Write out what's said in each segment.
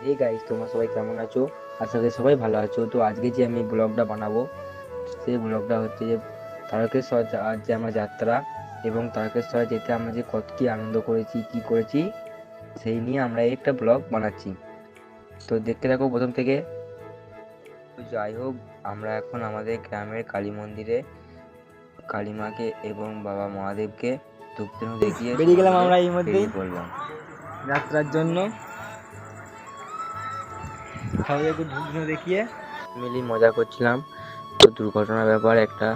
এই গাইস, তোমরা সবাই কেমন আছো? আশা করি সবাই ভালো আছো। তো আজকে যে আমি ব্লগটা বানাবো, সেই ব্লগটা হচ্ছে যে তারকেশ্বর আজ যে আমার যাত্রা, এবং তারকেশ্বরে যেতে আমরা যে কত কি আনন্দ করেছি, কি করেছি, সেই নিয়ে আমরা এই একটা ব্লগ বানাচ্ছি। তো দেখতে থাকো প্রথম থেকে। তো যাই হোক, আমরা এখন আমাদের গ্রামের কালী মন্দিরে কালী মাকে এবং বাবা মহাদেবকে ধূপধুনো দেখিয়ে বেরিয়ে সবাই গেলাম মিলে আমরা এই মধ্যেই বেরিয়ে পড়লাম। যাত্রার জন্য। সবাই একটু ধূপধুনো দেখিয়ে মিলি মজা করছিলাম। তো দুর্ঘটনার ব্যাপার একটা,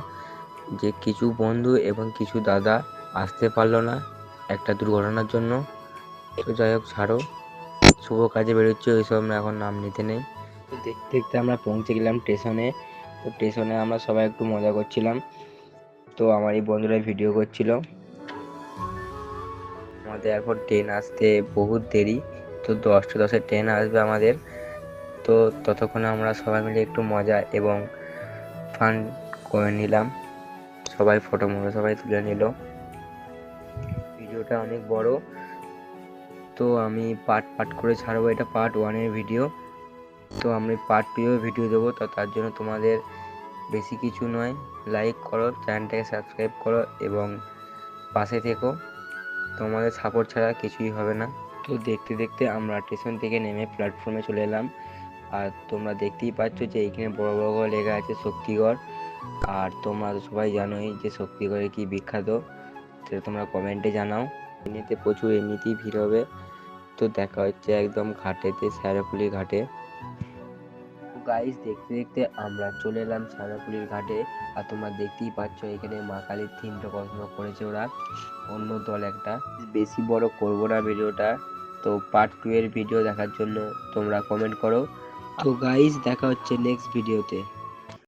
যে কিছু বন্ধু এবং কিছু দাদা আসতে পারলো না একটা দুর্ঘটনার জন্য। তো যাই হোক, ছাড়ো, শুভ কাজে বেরোচ্ছে, ওইসব না এখন নাম নিতে নেই। তো দেখতে দেখতে আমরা পৌঁছে গেলাম স্টেশনে। তো স্টেশনে আমরা সবাই একটু মজা করছিলাম। তো আমার এই বন্ধুরা ভিডিও করছিল। আমাদের এখন ট্রেন আসতে বহুত দেরি। তো 10টা 10-এ ট্রেন আসবে আমাদের। তো ততক্ষণে আমরা সবাই মিলে একটু মজা এবং ফান করে নিলাম। সবাই ফটো মটো সবাই তুলে নিল। ভিডিওটা অনেক বড়, তো আমি পার্ট পার্ট করে ছাড়বো। এটা পার্ট 1-এর ভিডিও। তো আমি পার্ট 2-এও ভিডিও দেবো। তো তার জন্য তোমাদের বেশি কিছু নয়, লাইক করো, চ্যানেলটাকে সাবস্ক্রাইব করো এবং পাশে থেকো। তোমাদের সাপোর্ট ছাড়া কিছুই হবে না। তো দেখতে দেখতে আমরা স্টেশন থেকে নেমে প্ল্যাটফর্মে চলে এলাম। আর তোমরা দেখতেই পাচ্ছ যে এইখানে বড় বড় করে লেখা আছে শক্তিগড়। আর তোমরা তো সবাই জানোই যে শক্তিগড়ে কি বিখ্যাত, সেটা তোমরা কমেন্টে জানাও। এমনিতে প্রচুর এমনিতেই ভিড় হবে। তো দেখা হচ্ছে একদম ঘাটেতে, শ্যাওড়াফুলি ঘাটে। তো গাইস, দেখতে দেখতে আমরা চলে এলাম শ্যাওড়াফুলির ঘাটে। আর তোমরা দেখতেই পাচ্ছ এখানে মা কালীর থিমটা কত সুন্দর করেছে ওরা, অন্য দল একটা। বেশি বড় করবো না ভিডিওটা। তো পার্ট 2-এর ভিডিও দেখার জন্য তোমরা কমেন্ট করো। তো গাইস, দেখা হচ্ছে নেক্সট ভিডিওতে।